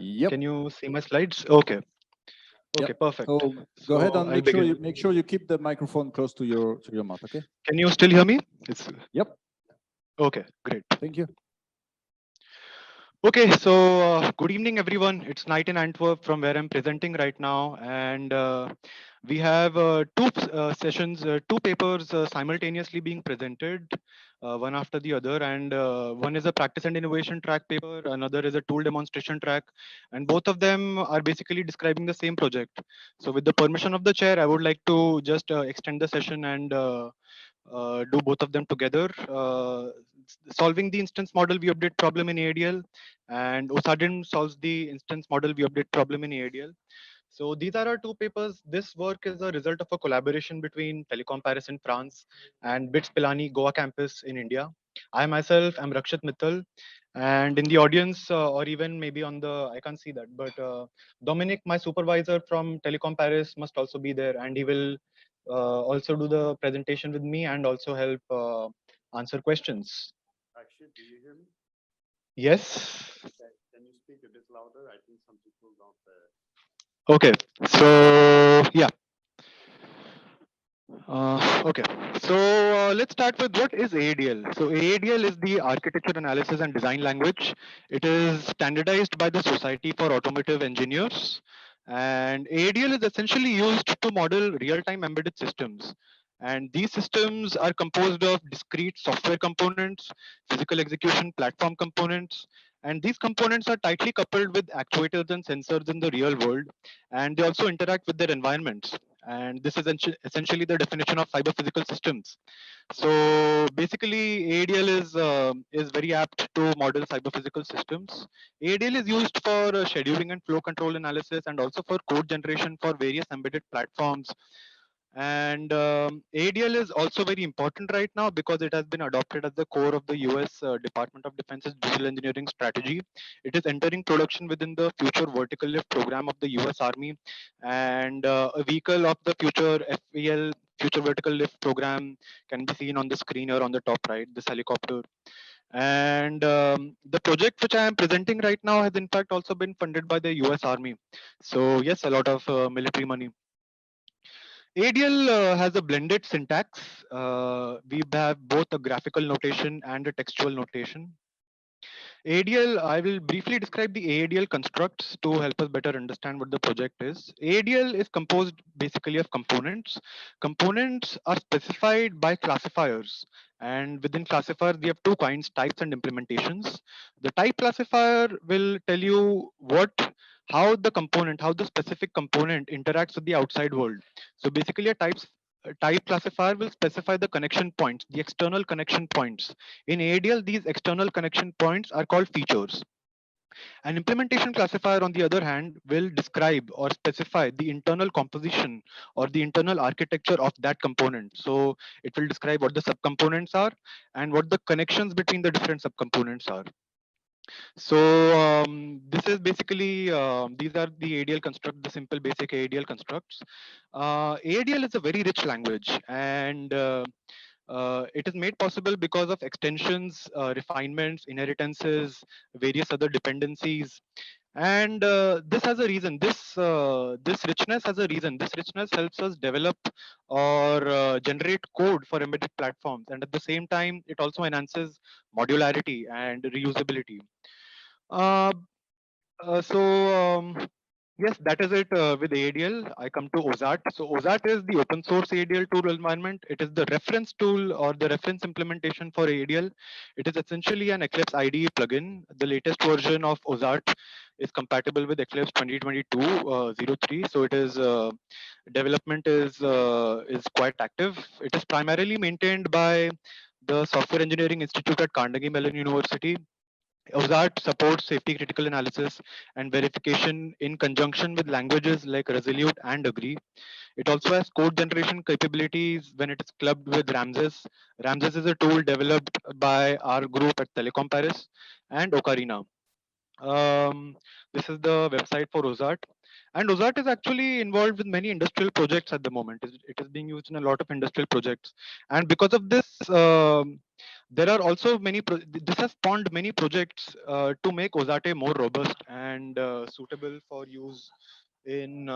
Yep. Can you see my slides? Okay. Yep. Okay, perfect. So go ahead So and I'll begin. make sure you keep the microphone close to your mouth. Okay. Can you still hear me? It's Yep. okay, great. Thank you. Okay, so good evening, everyone. It's night in Antwerp from where I'm presenting right now, and we have two sessions, two papers simultaneously being presented, one after the other, and one is a practice and innovation track paper, another is a tool demonstration track, and both of them are basically describing the same project. So, with the permission of the chair, I would like to just extend the session and do both of them together. Solving the instance model view update problem in AADL, and Osadin solves the instance model view update problem in AADL. So these are our two papers. This work is a result of a collaboration between Telecom Paris in France and BITS Pilani Goa campus in India. I myself am Rakshit Mittal, and in the audience, or even maybe on the, I can't see that, but Dominic, my supervisor from Telecom Paris, must also be there, and he will also do the presentation with me and also help answer questions. Actually, do you hear me? Yes. Can you speak a bit louder? I think some people don't. Okay. So yeah. Okay, so let's start with what is AADL. So AADL is the architecture analysis and design language. It is standardized by the Society for Automotive Engineers, and AADL is essentially used to model real-time embedded systems. And these systems are composed of discrete software components, physical execution platform components, and these components are tightly coupled with actuators and sensors in the real world, and they also interact with their environments, and this is essentially the definition of cyber physical systems. So basically, AADL is very apt to model cyber physical systems. AADL is used for scheduling and flow control analysis, and also for code generation for various embedded platforms. And ADL is also very important right now because it has been adopted as the core of the US Department of Defense's digital engineering strategy. It is entering production within the Future Vertical Lift program of the US Army, and a vehicle of the Future FVL Future Vertical Lift program can be seen on the screen here on the top right, this helicopter. And the project which I am presenting right now has in fact also been funded by the US Army. So yes, a lot of military money. ADL has a blended syntax. We have both a graphical notation and a textual notation. ADL, I will briefly describe the ADL constructs to help us better understand what the project is. ADL is composed basically of components. Components are specified by classifiers. And within classifiers, we have two kinds, types and implementations. The type classifier will tell you how the specific component interacts with the outside world. So basically a type classifier will specify the connection points, the external connection points. In ADL, these external connection points are called features. An implementation classifier, on the other hand, will describe or specify the internal composition or the internal architecture of that component. So it will describe what the subcomponents are and what the connections between the different subcomponents are. So this is basically, these are the ADL construct, the simple basic ADL constructs. ADL is a very rich language, and it is made possible because of extensions, refinements, inheritances, various other dependencies. And this has a reason. This richness has a reason. This richness helps us develop or generate code for embedded platforms, and at the same time, it also enhances modularity and reusability. Uh, so yes, that is it with ADL. I come to OZAT. So OZAT is the open source ADL tool environment. It is the reference tool or the reference implementation for ADL. It is essentially an Eclipse IDE plugin. The latest version of OZAT is compatible with Eclipse 2022-03. So it is development is quite active. It is primarily maintained by the Software Engineering Institute at Carnegie Mellon University. OZART supports safety critical analysis and verification in conjunction with languages like Resolute and Agree. It also has code generation capabilities when it is clubbed with Ramses. Ramses is a tool developed by our group at Telecom Paris and Ocarina. Um, this is the website for OZART. And OZART is actually involved with many industrial projects at the moment. It is being used in a lot of industrial projects. And because of this, there are also many, this has spawned many projects to make OZATE more robust and suitable for use in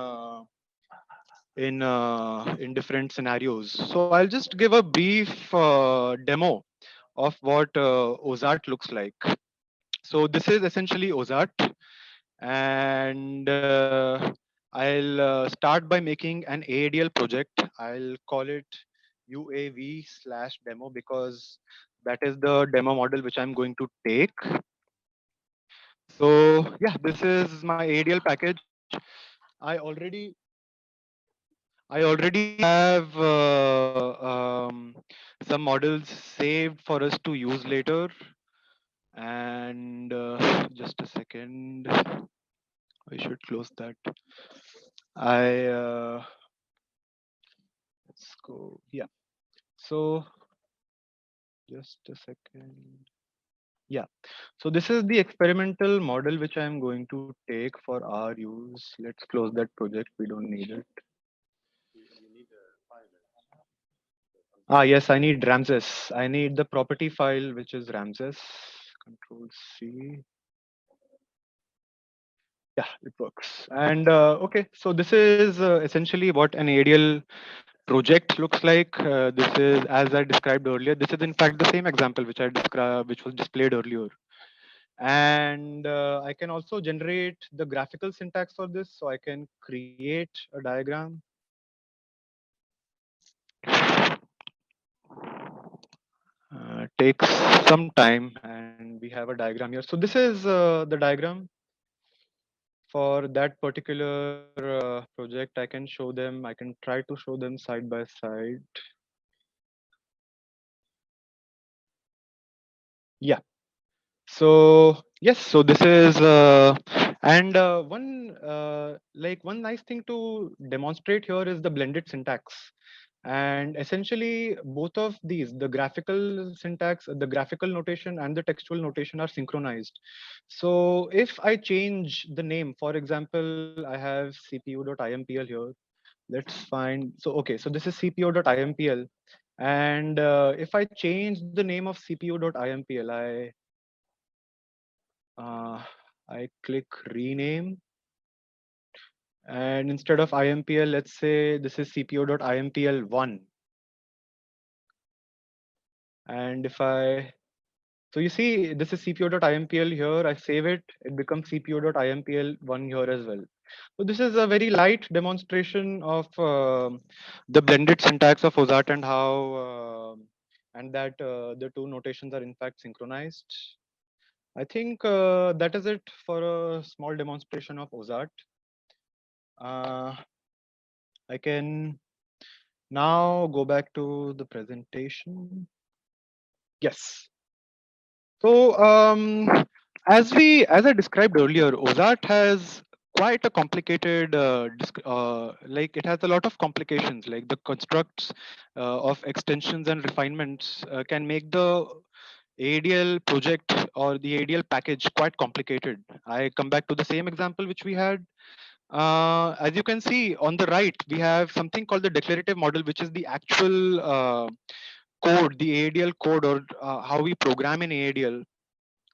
in different scenarios. So I'll just give a brief demo of what OZAT looks like. So this is essentially OZAT, and I'll start by making an AADL project. I'll call it UAV/demo because that is the demo model which I'm going to take. So yeah, this is my AADL package. I already I already have some models saved for us to use later. And just a second, I should close that. I let's go. Yeah. So just a second. Yeah. So this is the experimental model which I'm going to take for our use. Let's close that project. We don't need it. You need a file. Ah, yes, I need Ramses. I need the property file, which is Ramses. Control C. Yeah, it works. And okay, so this is essentially what an ADL project looks like. This is, as I described earlier, this is in fact the same example which I described, which was displayed earlier. And I can also generate the graphical syntax for this. So I can create a diagram. Takes some time, and we have a diagram here. So this is the diagram for that particular project. I can show them, I can try to show them side by side. Yeah. So yes, so this is and one nice thing to demonstrate here is the blended syntax. And essentially both of these, the graphical syntax, the graphical notation and the textual notation are synchronized. So if I change the name, for example, I have cpu.impl here. Let's find, so okay, so this is cpu.impl. And if I change the name of cpu.impl, uh, I click rename, and instead of impl, let's say this is cpu.impl1. And if I, so you see, this is cpu.impl here, I save it, it becomes cpu.impl1 here as well. So this is a very light demonstration of the blended syntax of OZAT and how, and that the two notations are in fact synchronized. I think that is it for a small demonstration of OZAT. I can now go back to the presentation. Yes. So as I described earlier, OZAT has quite a complicated, like it has a lot of complications, like the constructs of extensions and refinements can make the ADL project or the ADL package quite complicated. I come back to the same example which we had. As you can see on the right, we have something called the declarative model, which is the actual code, the AADL code, or how we program in AADL.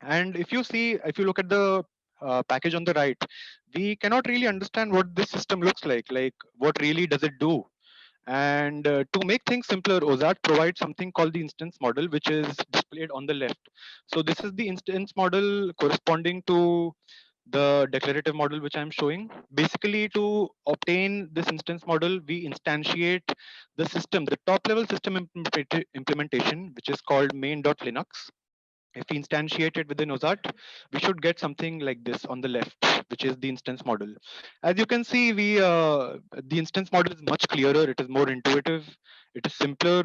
And if you see, if you look at the package on the right, we cannot really understand what this system looks like what really does it do. And to make things simpler, OZAT provides something called the instance model, which is displayed on the left. So this is the instance model corresponding to the declarative model which I'm showing. Basically, to obtain this instance model, we instantiate the system, the top level system implementation, which is called main.linux. If we instantiate it within OZAT, we should get something like this on the left, which is the instance model. As you can see, the instance model is much clearer. It is more intuitive. It is simpler.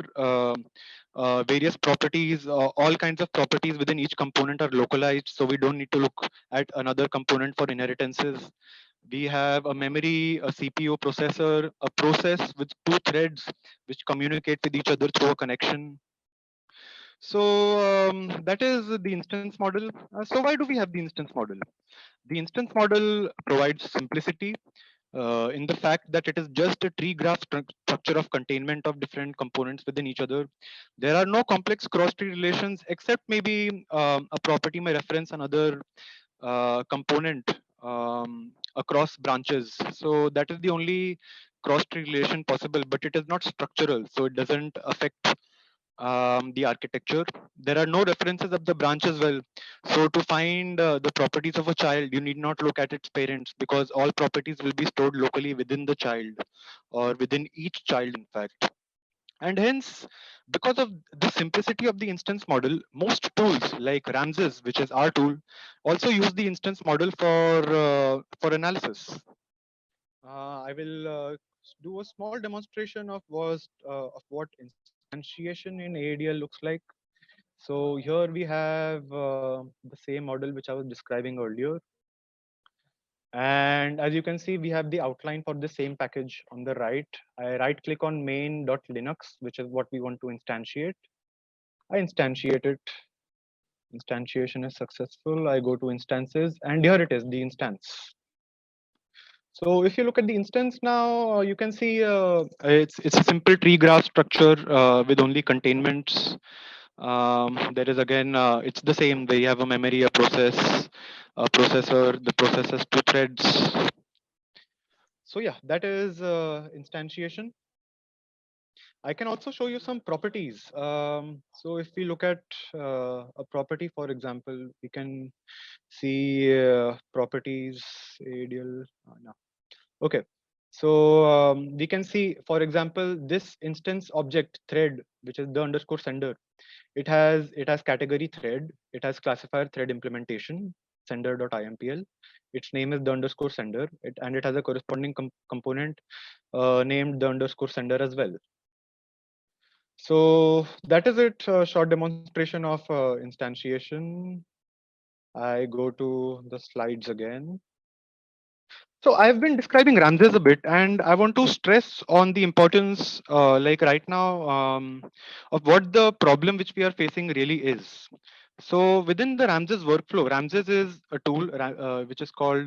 Various properties, all kinds of properties within each component are localized, so we don't need to look at another component for inheritances. We have a memory, a CPU processor, a process with two threads which communicate with each other through a connection. So that is the instance model. So why do we have the instance model? The instance model provides simplicity. in the fact that it is just a tree graph structure of containment of different components within each other. There are no complex cross-tree relations except maybe a property may reference another component across branches. So that is the only cross-tree relation possible, but it is not structural, so it doesn't affect the architecture. There are no references of the branch as well. So to find the properties of a child, you need not look at its parents because all properties will be stored locally within the child or within each child, in fact. And hence, because of the simplicity of the instance model, most tools like Ramses, which is our tool, also use the instance model for analysis. I will do a small demonstration of what instantiation in AADL looks like. So here we have the same model which I was describing earlier. And as you can see, we have the outline for the same package on the right. I right click on main.linux, which is what we want to instantiate. I instantiate it. Instantiation is successful. I go to instances and here it is, the instance. So if you look at the instance now, you can see it's a simple tree graph structure with only containments. There is again, it's the same. Where you have a memory, a process, a processor. The process has two threads. So yeah, that is instantiation. I can also show you some properties. So if we look at a property, for example, we can see properties, ADL. No. Okay. So we can see, for example, this instance object thread, which is the underscore sender. It has category thread. It has classifier thread implementation sender.impl. Its name is the underscore sender, and it has a corresponding component named the underscore sender as well. So that is it. Short demonstration of instantiation. I go to the slides again. So I've been describing Ramses a bit, and I want to stress on the importance, like right now, of what the problem which we are facing really is. So within the Ramses workflow, Ramses is a tool which is called,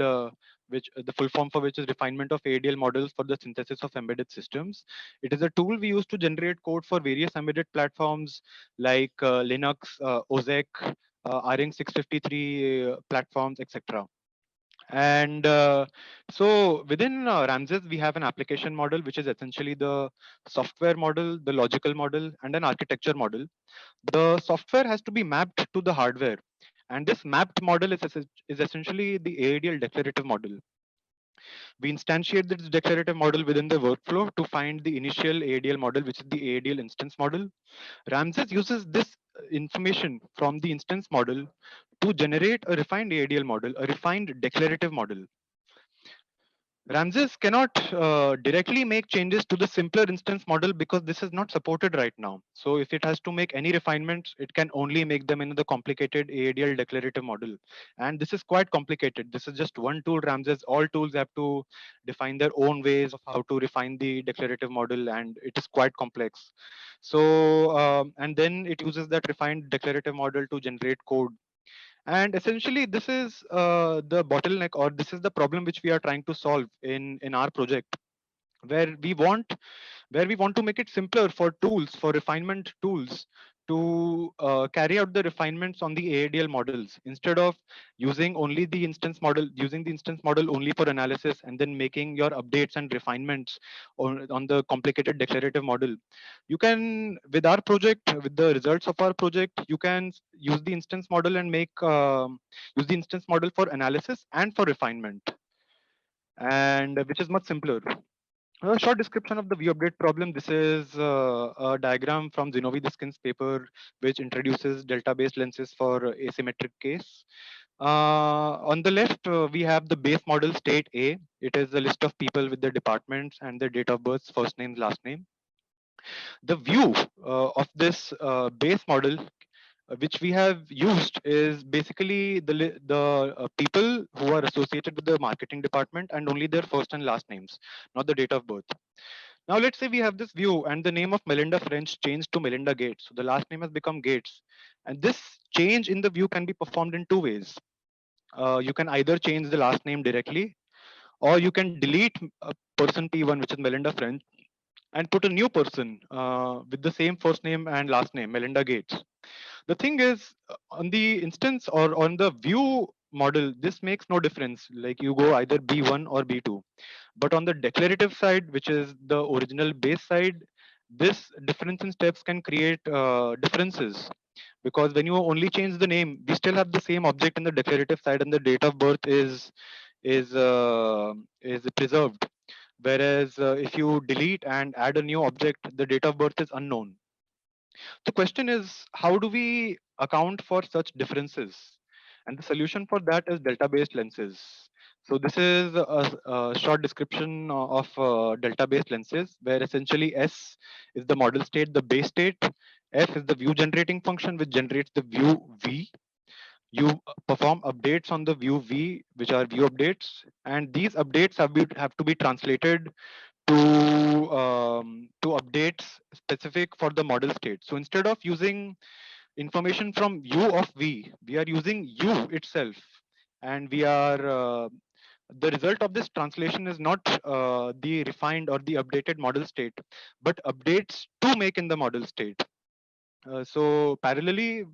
which the full form for which is refinement of ADL models for the synthesis of embedded systems. It is a tool we use to generate code for various embedded platforms like Linux, OSEC, RX 653 platforms, etc. And so within Ramses, we have an application model, which is essentially the software model, the logical model, and an architecture model. The software has to be mapped to the hardware. And this mapped model is essentially the AADL declarative model. We instantiate this declarative model within the workflow to find the initial AADL model, which is the AADL instance model. Ramses uses this information from the instance model to generate a refined AADL model, a refined declarative model. Ramses cannot directly make changes to the simpler instance model because this is not supported right now. So if it has to make any refinements, it can only make them in the complicated AADL declarative model. And this is quite complicated. This is just one tool, Ramses. All tools have to define their own ways of how to refine the declarative model, and it is quite complex. So, and then it uses that refined declarative model to generate code. And essentially, this is the bottleneck, or this is the problem which we are trying to solve in our project, where we want to make it simpler for tools, for refinement tools, to carry out the refinements on the AADL models instead of using the instance model only for analysis and then making your updates and refinements on the complicated declarative model. You can, with our project, with the results of our project, you can use the instance model and use the instance model for analysis and for refinement, and which is much simpler. A short description of the view update problem. This is a diagram from Zinovi Diskin's paper, which introduces delta-based lenses for asymmetric case. On the left, we have the base model state A. It is a list of people with their departments and their date of birth, first name, last name. The view of this base model which we have used is basically the people who are associated with the marketing department and only their first and last names, not the date of birth. Now let's say we have this view and the name of Melinda French changed to Melinda Gates. So the last name has become Gates. And this change in the view can be performed in two ways. You can either change the last name directly, or you can delete person P1, which is Melinda French, and put a new person with the same first name and last name, Melinda Gates. The thing is, on the instance or on the view model, this makes no difference. Like you go either B1 or B2. But on the declarative side, which is the original base side, this difference in steps can create differences, because when you only change the name, we still have the same object in the declarative side, and the date of birth is uh, is preserved. Whereas if you delete and add a new object, the date of birth is unknown. The question is, how do we account for such differences? And the solution for that is delta-based lenses. So this is a short description of delta-based lenses, where essentially S is the model state, the base state. F is the view generating function, which generates the view V. You perform updates on the view V, which are view updates, and these updates have to be translated to updates specific for the model state. So instead of using information from U of V, we are using U itself, and we are the result of this translation is not the refined or the updated model state, but updates to make in the model state. So parallelly,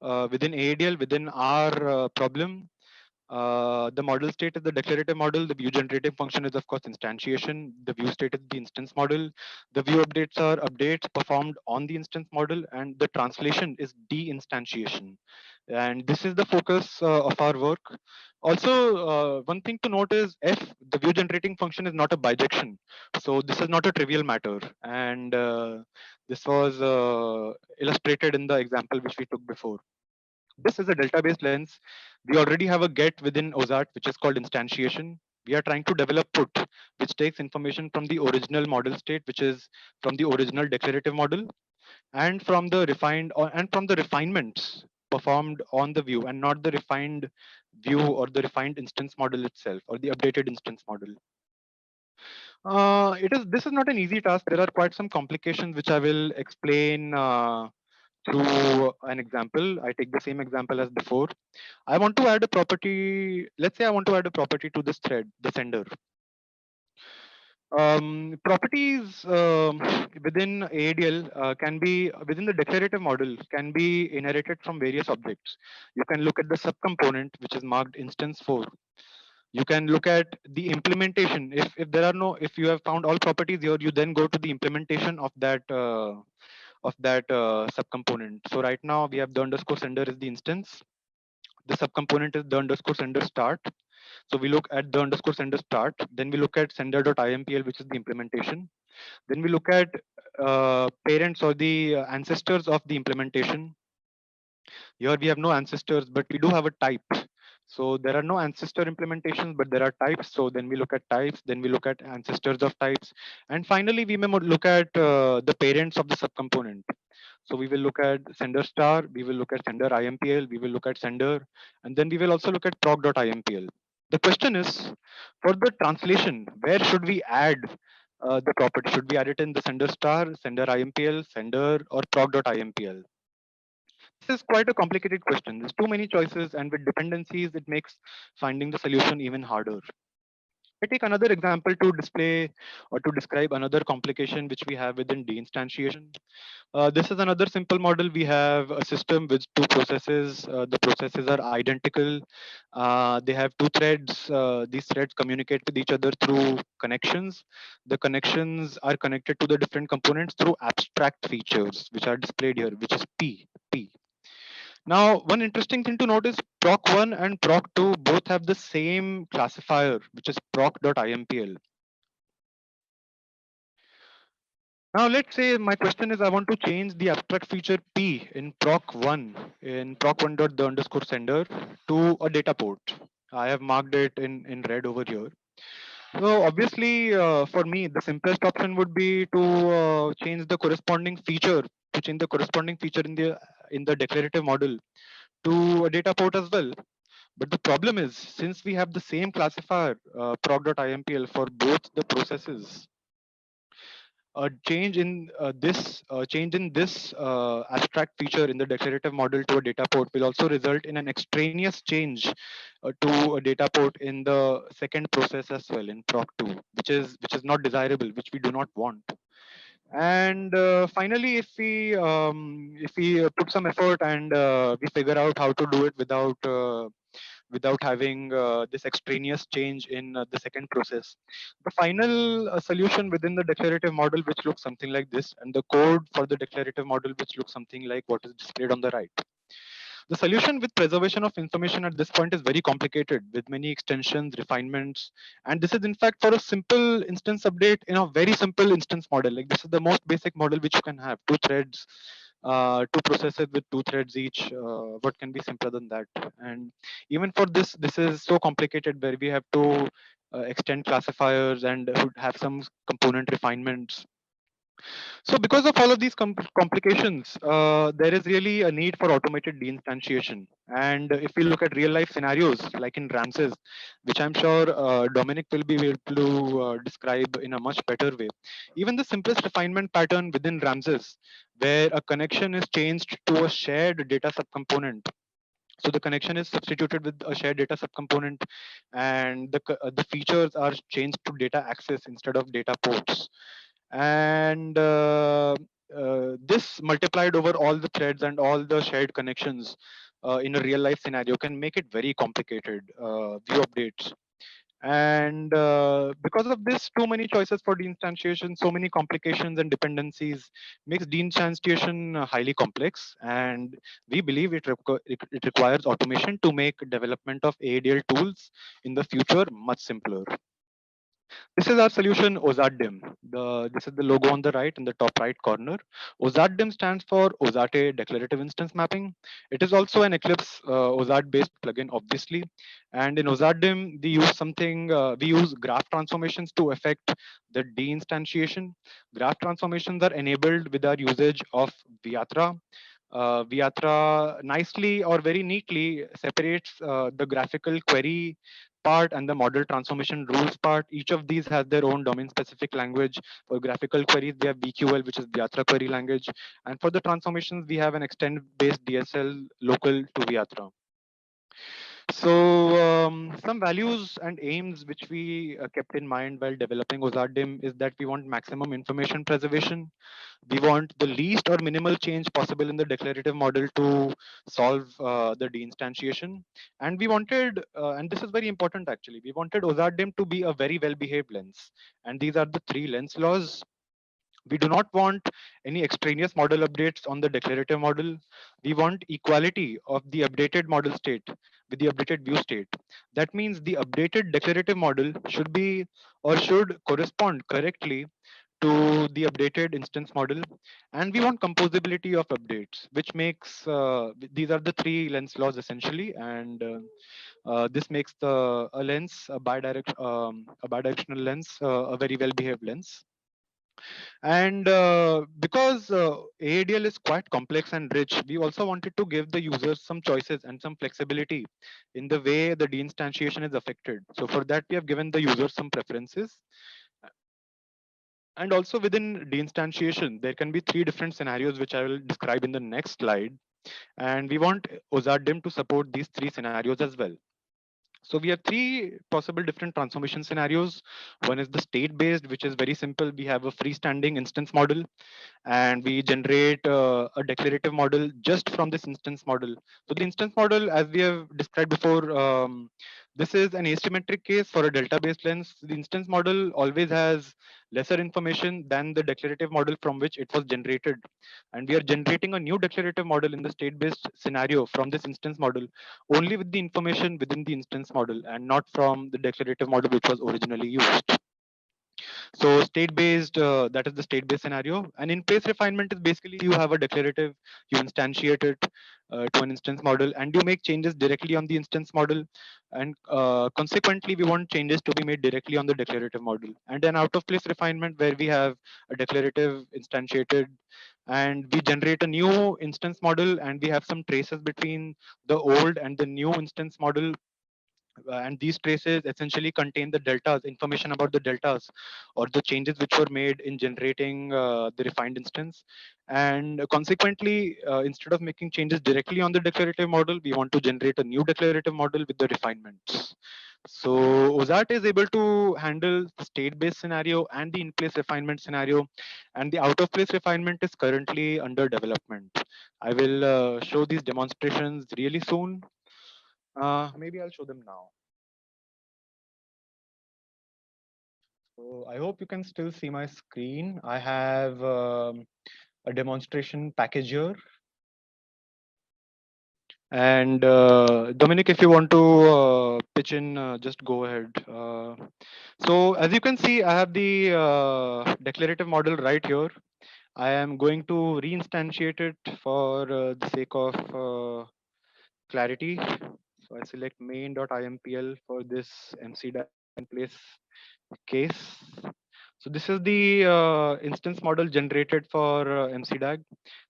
within AADL, within our problem, the model state is the declarative model. The view generative function is, of course, instantiation. The view state is the instance model. The view updates are updates performed on the instance model, and the translation is de-instantiation. And this is the focus of our work. Also, one thing to note is the view generating function, is not a bijection. So this is not a trivial matter. And this was illustrated in the example which we took before. This is a delta-based lens. We already have a get within OSAT, which is called instantiation. We are trying to develop put, which takes information from the original model state, which is from the original declarative model, and from the refinements performed on the view, and not the refined view or the refined instance model itself, or the updated instance model. This is not an easy task. There are quite some complications which I will explain through an example. I take the same example as before. I want to add a property. Let's say I want to add a property to this thread, the sender. Properties within AADL can be, within the declarative model, can be inherited from various objects. You can look at the subcomponent, which is marked instance 4. You can look at the implementation. If there are no, if you have found all properties here, you then go to the implementation of that subcomponent. So right now we have the underscore sender is the instance. The subcomponent is the underscore sender start. So we look at the underscore sender start. Then we look at sender.impl, which is the implementation. Then we look at parents or the ancestors of the implementation. Here we have no ancestors, but we do have a type. So there are no ancestor implementations, but there are types. So then we look at types, then we look at ancestors of types. And finally, we may look at the parents of the subcomponent. So we will look at sender star, we will look at sender IMPL, we will look at sender, and then we will also look at proc.impl. The question is, for the translation, where should we add the property? Should we add it in the sender star, sender IMPL, sender, or proc.impl? This is quite a complicated question. There's too many choices, and with dependencies, it makes finding the solution even harder. I take another example to display or to describe another complication which we have within deinstantiation. This is another simple model. We have a system with two processes. The processes are identical. They have two threads. These threads communicate with each other through connections. The connections are connected to the different components through abstract features, which are displayed here, which is P. Now, one interesting thing to note is proc1 and proc2 both have the same classifier, which is proc.impl. Now, let's say my question is I want to change the abstract feature P in proc1, in proc1.the_sender to a data port. I have marked it in red over here. So obviously, for me, the simplest option would be to change the corresponding feature, in the declarative model to a data port as well. But the problem is, since we have the same classifier proc.impl for both the processes, a change in this abstract feature in the declarative model to a data port will also result in an extraneous change to a data port in the second process as well in proc2, which is not desirable, which we do not want. And finally, if we put some effort and we figure out how to do it without having this extraneous change in the second process, the final solution within the declarative model, which looks something like this, and the code for the declarative model, which looks something like what is displayed on the right. The solution with preservation of information at this point is very complicated with many extensions, refinements, and this is in fact for a simple instance update in a very simple instance model. Like this is the most basic model which you can have, two threads, two processes with two threads each. What can be simpler than that? And even for this is so complicated where we have to extend classifiers and have some component refinements. So because of all of these complications, there is really a need for automated deinstantiation. And if we look at real life scenarios like in Ramses, which I'm sure Dominic will be able to describe in a much better way, even the simplest refinement pattern within Ramses, where a connection is changed to a shared data subcomponent. So the connection is substituted with a shared data subcomponent, and the features are changed to data access instead of data ports. And this multiplied over all the threads and all the shared connections in a real life scenario can make it very complicated view updates. And because of this, too many choices for deinstantiation, so many complications and dependencies makes deinstantiation highly complex. And we believe it requires automation to make development of AADL tools in the future much simpler. This is our solution, OZARDIM. This is the logo on the right in the top right corner. OZARDIM stands for OZATE Declarative Instance Mapping. It is also an Eclipse OZARD-based plugin, obviously. And in OZARDIM, we use graph transformations to affect the deinstantiation. Graph transformations are enabled with our usage of Vyatra. Vyatra nicely or very neatly separates the graphical query part and the model transformation rules part. Each of these has their own domain specific language. For graphical queries, we have VQL, which is Vyatra query language. And for the transformations, we have an extend based DSL local to Vyatra. So some values and aims which we kept in mind while developing OZARDIM is that we want maximum information preservation. We want the least or minimal change possible in the declarative model to solve the deinstantiation. And we wanted, and this is very important actually, we wanted OZARDIM to be a very well-behaved lens. And these are the three lens laws. We do not want any extraneous model updates on the declarative model. We want equality of the updated model state with the updated view state. That means the updated declarative model should be or should correspond correctly to the updated instance model. And we want composability of updates, which makes these are the three lens laws essentially. And this makes a lens a bidirectional lens a very well behaved lens. And because AADL is quite complex and rich, we also wanted to give the users some choices and some flexibility in the way the deinstantiation is affected. So for that, we have given the users some preferences. And also within deinstantiation, there can be three different scenarios, which I will describe in the next slide. And we want OZARDIM to support these three scenarios as well. So we have three possible different transformation scenarios. One is the state based, which is very simple. We have a freestanding instance model and we generate a declarative model just from this instance model. So the instance model, as we have described before, this is an asymmetric case for a delta-based lens. The instance model always has lesser information than the declarative model from which it was generated. And we are generating a new declarative model in the state-based scenario from this instance model only with the information within the instance model and not from the declarative model which was originally used. So state-based, that is the state-based scenario. And in-place refinement is basically you have a declarative, you instantiate it to an instance model, and you make changes directly on the instance model. And consequently, we want changes to be made directly on the declarative model. And then out-of-place refinement, where we have a declarative instantiated, and we generate a new instance model, and we have some traces between the old and the new instance model and these traces essentially contain the deltas, information about the deltas or the changes which were made in generating the refined instance. And consequently, instead of making changes directly on the declarative model, we want to generate a new declarative model with the refinements. So OSAT is able to handle the state-based scenario and the in-place refinement scenario, and the out-of-place refinement is currently under development. I will show these demonstrations really soon. Maybe I'll show them now. So I hope you can still see my screen. I have a demonstration package here. And Dominic, if you want to pitch in, just go ahead. So as you can see, I have the declarative model right here. I am going to reinstantiate it for the sake of clarity. So I select main.impl for this mcdag in place case. So this is the instance model generated for mcdag.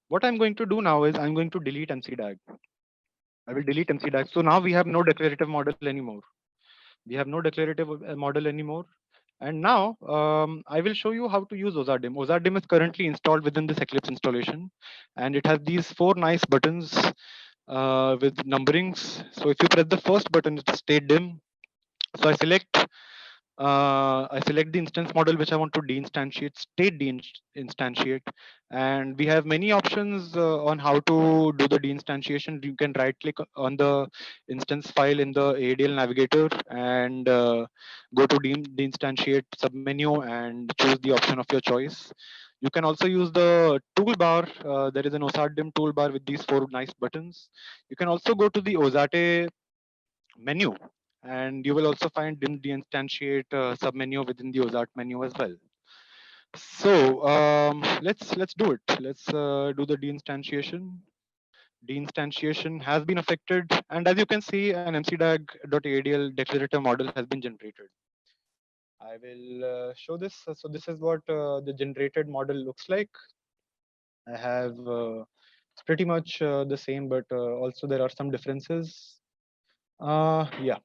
What I'm going to do now is I'm going to delete mcdag. I will delete mcdag. So now we have no declarative model anymore. We have no declarative model anymore. And now I will show you how to use OSARDIM. OSARDIM is currently installed within this Eclipse installation, and it has these 4 nice buttons with numberings. So if you press the first button, it's state dim. So I select the instance model which I want to deinstantiate, state deinstantiate, and we have many options on how to do the deinstantiation. You can right click on the instance file in the AADL navigator and go to deinstantiate submenu and choose the option of your choice. You can also use the toolbar. There is an OSARDIM toolbar with these 4 nice buttons. You can also go to the OSATE menu, and you will also find dim deinstantiate submenu within the OSAT menu as well. So let's do it. Let's do the deinstantiation. Deinstantiation has been affected, and as you can see, an mcdag.adl declarative model has been generated. I will show this. So this is what the generated model looks like. I have it's pretty much the same, but also there are some differences. Yeah.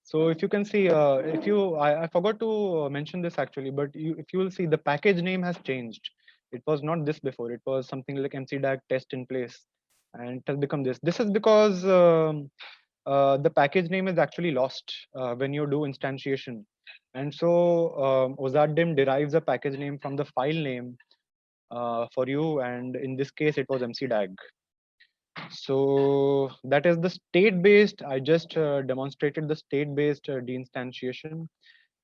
So if you can see, if you, I forgot to mention this actually, but if you will see, the package name has changed. It was not this before. It was something like mcdag test in place, and it has become this. This is because the package name is actually lost when you do instantiation, and so OSARDIM derives a package name from the file name for you, and in this case, it was mcdag. So that is the state-based. I just demonstrated the state-based deinstantiation.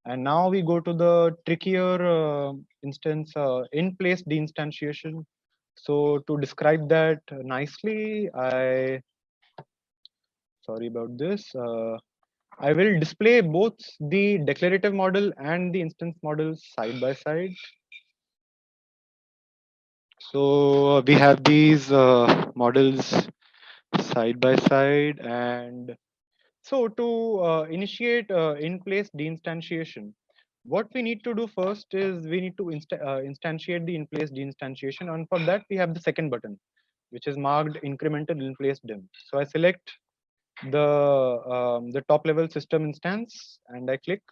And now we go to the trickier instance, in-place deinstantiation. So to describe that nicely, sorry about this. I will display both the declarative model and the instance model side by side. So we have these models side by side, and so to initiate in-place deinstantiation, what we need to do first is we need to instantiate the in-place deinstantiation, and for that we have the second button, which is marked incremental in-place dim. So I select the top level system instance and I click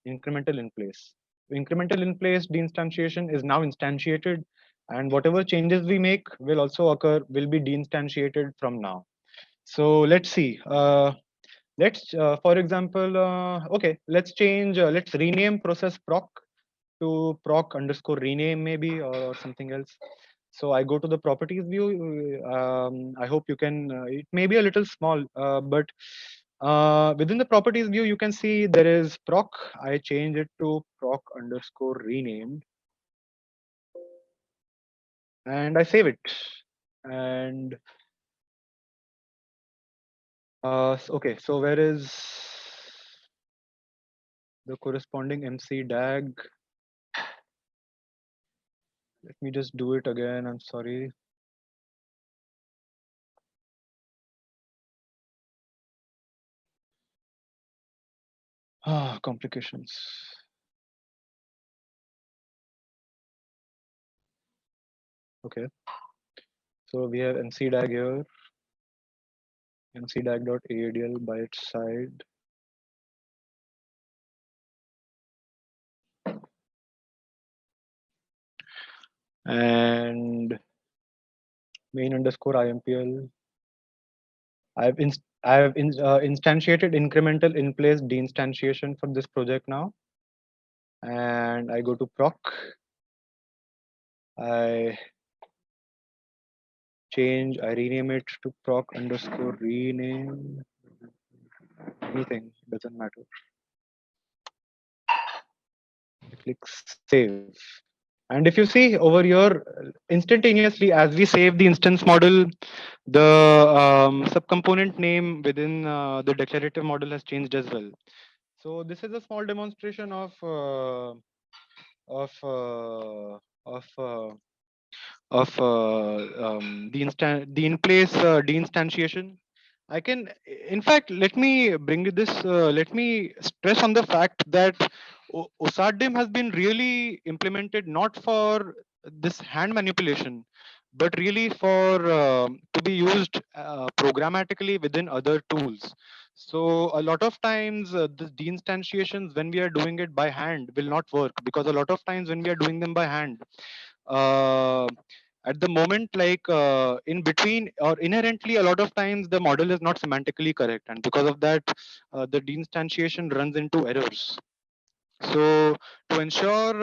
incremental in-place. Incremental in-place deinstantiation is now instantiated, and whatever changes we make will also occur, will be deinstantiated from now. So let's see. Let's, for example, okay, let's change, let's rename process proc to proc underscore rename maybe, or something else. So I go to the properties view. I hope you can, it may be a little small, but within the properties view, you can see there is proc. I change it to proc underscore renamed and I save it. And okay, so where is the corresponding MC DAG? Let me just do it again. I'm sorry. Complications. Okay. So we have MC DAG here. mcdag.aadl by its side. And main underscore IMPL. I've instantiated incremental in place deinstantiation for this project now. And I go to proc. I rename it to proc underscore rename. Anything, doesn't matter. I click save. And if you see over here, instantaneously, as we save the instance model, the subcomponent name within the declarative model has changed as well. So this is a small demonstration of of uh, of uh, the in place deinstantiation. I can, in fact, let me bring you this. Let me stress on the fact that OSARDIM has been really implemented not for this hand manipulation, but really for to be used programmatically within other tools. So a lot of times the deinstantiations when we are doing it by hand will not work, because a lot of times when we are doing them by hand, uh, at the moment, like in between or inherently, a lot of times the model is not semantically correct, and because of that the deinstantiation runs into errors. So to ensure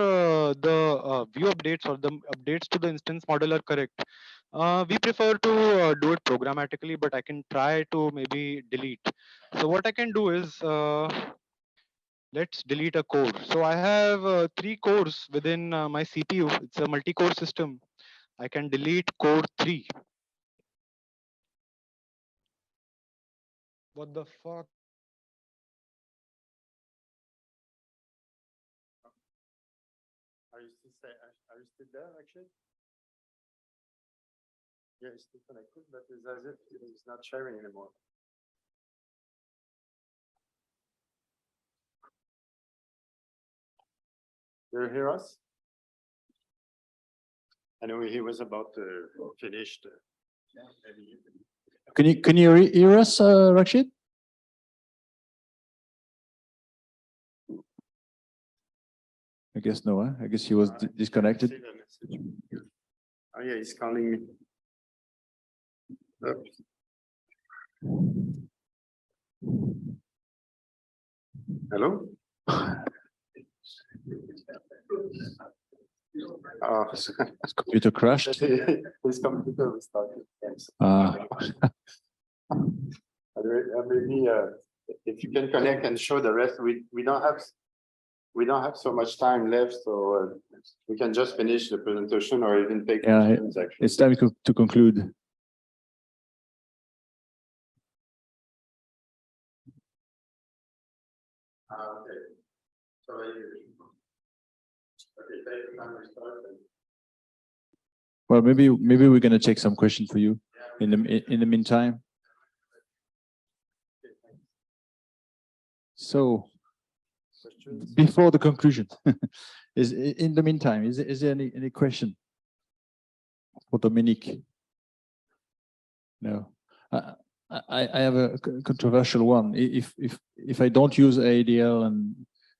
the view updates or the updates to the instance model are correct, we prefer to do it programmatically, but I can try to maybe delete. So what I can do is let's delete a core. So I have 3 cores within my CPU. It's a multi-core system. I can delete core 3. What the fuck? Are you still there, actually? Yeah, it's still connected, but it's as if it's not sharing anymore. Do you hear us? I know he was about to finish the. Can you hear us, Rashid? I guess no. I guess he was disconnected. Oh yeah, he's calling me. Oops. Hello? Oh, His computer crashed. his computer was started. Thanks. Maybe if you can connect and show the rest, we don't have so much time left, so we can just finish the presentation or even take questions. Actually, it's time to conclude. Okay. So take the time to start. Well, maybe we're gonna take some questions for you in the meantime. So before the conclusion, is in the meantime, is there any question for Dominique? No. I have a controversial one. If I don't use AADL and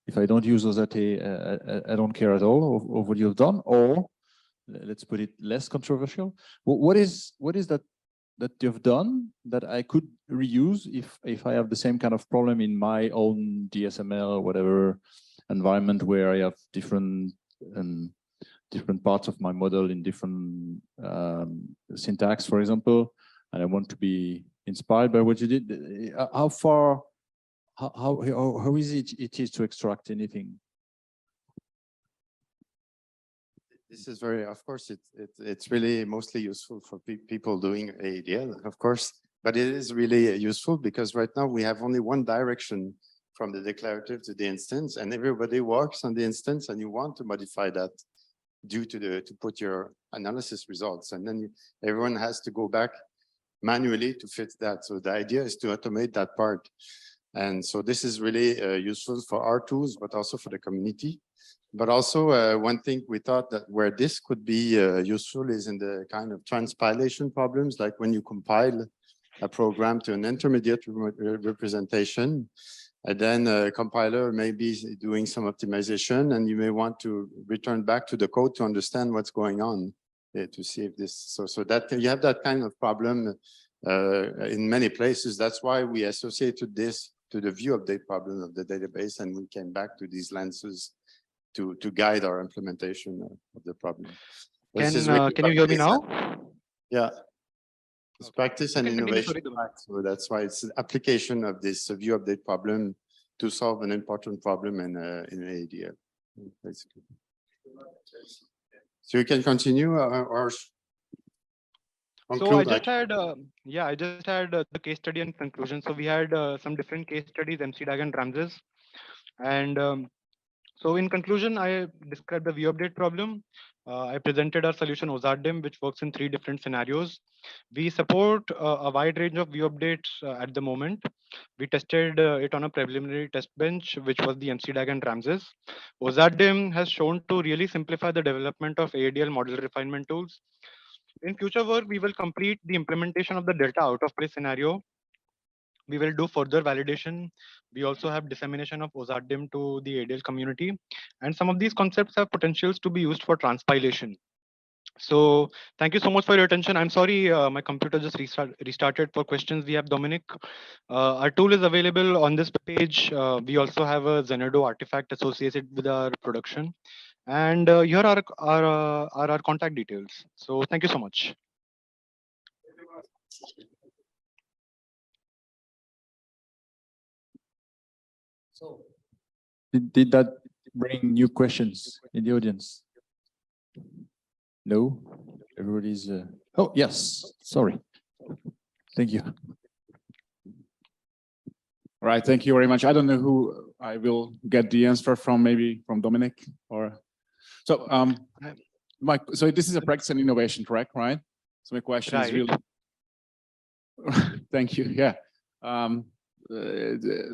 if I don't use OSAT, I don't care at all of what you've done. Or let's put it less controversial. What is that you've done that I could reuse if I have the same kind of problem in my own DSML or whatever environment where I have different parts of my model in different syntax, for example, and I want to be inspired by what you did. How easy it is to extract anything? This is very, of course, it's really mostly useful for people doing AADL, of course, but it is really useful because right now we have only one direction from the declarative to the instance, and everybody works on the instance, and you want to modify that due to put your analysis results, and then everyone has to go back manually to fit that. So the idea is to automate that part, and so this is really useful for our tools, but also for the community. But also one thing we thought that where this could be useful is in the kind of transpilation problems, like when you compile a program to an intermediate representation. And then a compiler may be doing some optimization, and you may want to return back to the code to understand what's going on, to see if this, so that you have that kind of problem in many places. That's why we associated this to the view update problem of the database, and we came back to these lenses to guide our implementation of the problem. Can you hear me now? Yeah. It's practice and Continue, innovation. sorry. So that's why it's an application of this view update problem to solve an important problem in AADL, basically. So you can continue or so I just had, I just had the case study and conclusion. So we had some different case studies, MCDAG and Ramses. And so in conclusion, I described the view update problem. I presented our solution OZARDIM, which works in 3 different scenarios. We support a wide range of view updates at the moment. We tested it on a preliminary test bench, which was the MCDAG and Ramses. OZARDIM has shown to really simplify the development of AADL model refinement tools. In future work, we will complete the implementation of the delta out of place scenario. We will do further validation. We also have dissemination of OZARDIM to the AADL community. And some of these concepts have potentials to be used for transpilation. So thank you so much for your attention. I'm sorry, my computer just restarted. For questions, we have Dominic. Our tool is available on this page. We also have a Zenado artifact associated with our production. And here are our contact details. So thank you so much. So did that bring new questions in the audience? No, everybody's. Oh yes, sorry. Thank you. All right, thank you very much. I don't know who I will get the answer from, maybe from Dominic or so. So this is a practice and innovation track, right? So my question is really. Thank you. Yeah.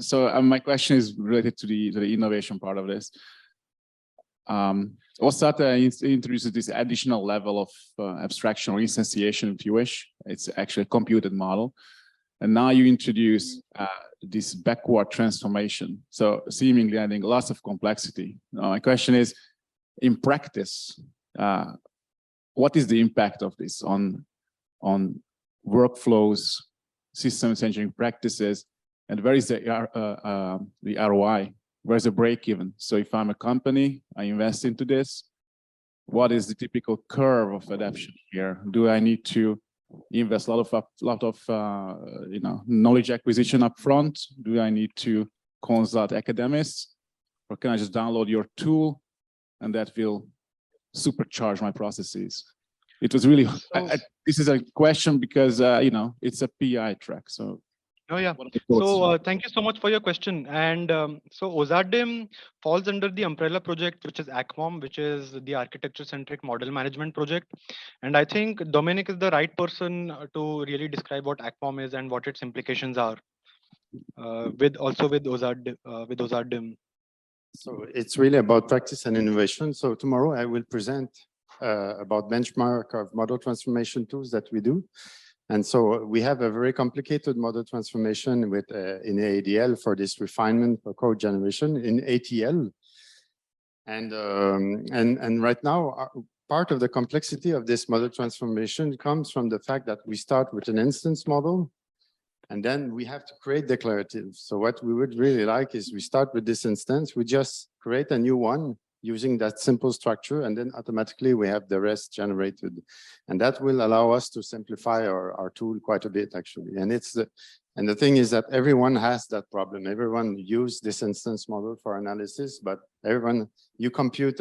So my question is related to the innovation part of this. OSATA introduces this additional level of abstraction or instantiation, if you wish. It's actually a computed model. And now you introduce this backward transformation. So seemingly adding lots of complexity. Now, my question is, in practice, what is the impact of this on workflows, systems engineering practices, and where is the ROI? Where's the break even? So if I'm a company, I invest into this, what is the typical curve of adoption here? Do I need to invest a lot of knowledge acquisition up front? Do I need to consult academics, or can I just download your tool and that will supercharge my processes? It was really this is a question because it's a PI track. So oh yeah. So thank you so much for your question. And so OZARDIM falls under the umbrella project, which is ACMOM, which is the architecture-centric model management project. And I think Dominic is the right person to really describe what ACMOM is and what its implications are with OZARDIM. So it's really about practice and innovation. So tomorrow I will present about benchmark of model transformation tools that we do. And so we have a very complicated model transformation with in AADL for this refinement for code generation in ATL. And right now, part of the complexity of this model transformation comes from the fact that we start with an instance model, and then we have to create declaratives. So what we would really like is we start with this instance, we just create a new one using that simple structure, and then automatically we have the rest generated. And that will allow us to simplify our tool quite a bit, actually. And the thing is that everyone has that problem. Everyone use this instance model for analysis, but you compute,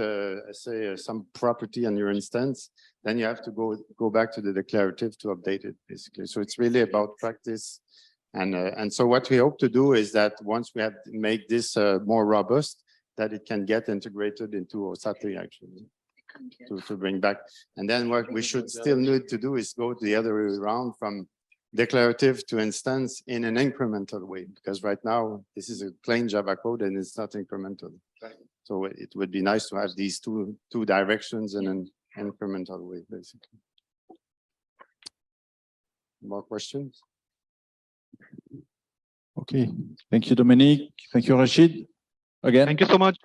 say, some property on your instance, then you have to go back to the declarative to update it, basically. So it's really about practice. And so what we hope to do is that once we have made this more robust, that it can get integrated into OSATA, actually, to bring back. And then what we should still need to do is go the other way around from declarative to instance in an incremental way, because right now this is a plain Java code and it's not incremental. Right. So it would be nice to have these two directions in an incremental way, basically. More questions? Okay, thank you, Dominique. Thank you, Rashid. Again. Thank you so much.